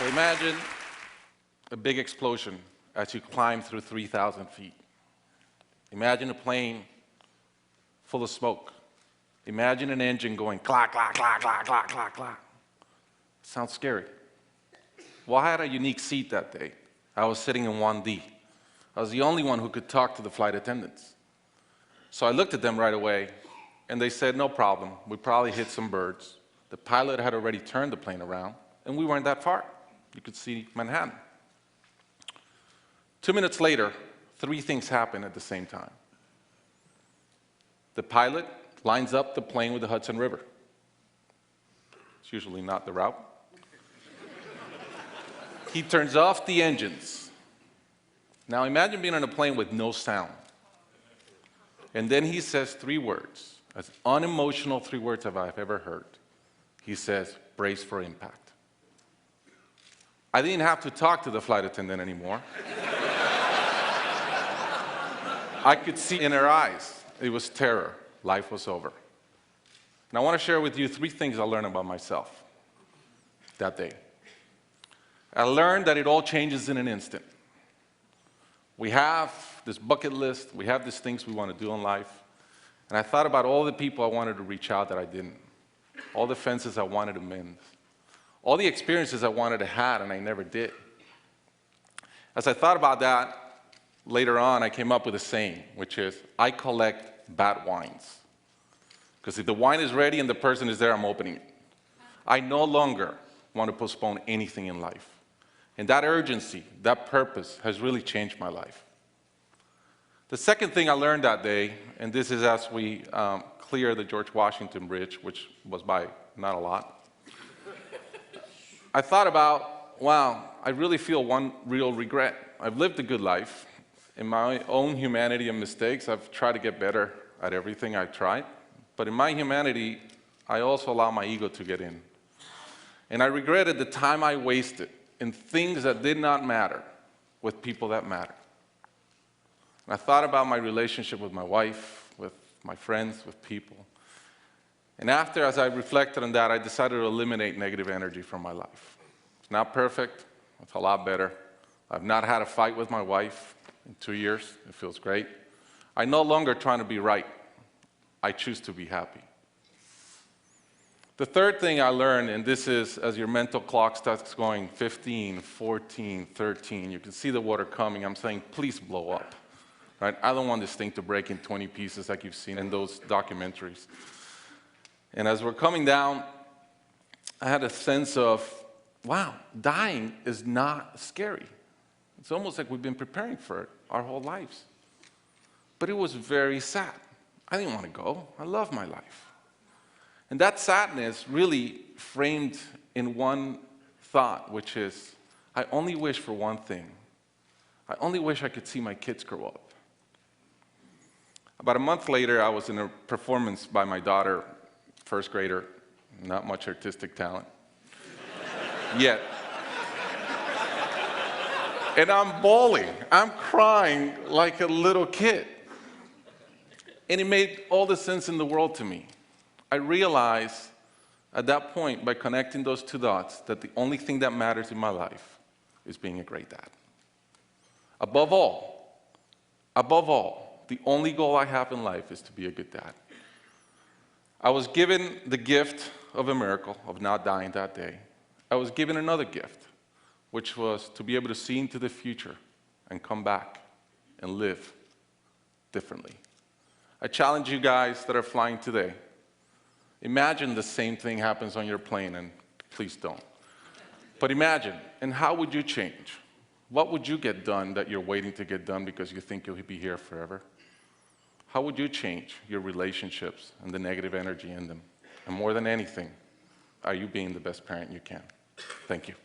So imagine a big explosion as you climb through 3,000 feet. Imagine a plane full of smoke. Imagine an engine going clack, clack, clack, clack, clack, clack, clack. Sounds scary. Well, I had a unique seat that day. I was sitting in 1D. I was the only one who could talk to the flight attendants. So I looked at them right away, and they said, no problem. We probably hit some birds. The pilot had already turned the plane around, and we weren't that far. You could see Manhattan. 2 minutes later, 3 things happened at the same time. The pilot lines up the plane with the Hudson River. It's usually not the route. He turns off the engines. Now imagine being on a plane with no sound. And then he says 3 words, as unemotional 3 words as I've ever heard. He says, brace for impact. I didn't have to talk to the flight attendant anymore. I could see in her eyes, it was terror. Life was over. And I want to share with you 3 things I learned about myself that day. I learned that it all changes in an instant. We have this bucket list, we have these things we want to do in life, and I thought about all the people I wanted to reach out that I didn't, all the fences I wanted to mend, all the experiences I wanted to have and I never did. As I thought about that, later on I came up with a saying, which is, I collect bad wines. Because if the wine is ready and the person is there, I'm opening it. I no longer want to postpone anything in life. And that urgency, that purpose has really changed my life. The second thing I learned that day, and this is as we clear the George Washington Bridge, which was by not a lot, I thought about, wow, I really feel one real regret. I've lived a good life. In my own humanity and mistakes, I've tried to get better at everything I tried. But in my humanity, I also allow my ego to get in. And I regretted the time I wasted in things that did not matter with people that matter. And I thought about my relationship with my wife, with my friends, with people. And after, as I reflected on that, I decided to eliminate negative energy from my life. It's not perfect. It's a lot better. I've not had a fight with my wife in 2 years. It feels great. I'm no longer trying to be right. I choose to be happy. The third thing I learned, and this is as your mental clock starts going 15, 14, 13, you can see the water coming. I'm saying, please blow up. Right? I don't want this thing to break in 20 pieces like you've seen in those documentaries. And as we're coming down, I had a sense of, wow, dying is not scary. It's almost like we've been preparing for it our whole lives. But it was very sad. I didn't want to go. I love my life. And that sadness really framed in one thought, which is, I only wish for one thing. I only wish I could see my kids grow up. About a month later, I was in a performance by my daughter, first grader, not much artistic talent, yet. And I'm bawling, I'm crying like a little kid. And it made all the sense in the world to me. I realized at that point, by connecting those 2 dots, that the only thing that matters in my life is being a great dad. Above all, the only goal I have in life is to be a good dad. I was given the gift of a miracle, of not dying that day. I was given another gift, which was to be able to see into the future and come back and live differently. I challenge you guys that are flying today. Imagine the same thing happens on your plane, and please don't. But imagine, and how would you change? What would you get done that you're waiting to get done because you think you'll be here forever? How would you change your relationships and the negative energy in them? And more than anything, are you being the best parent you can? Thank you.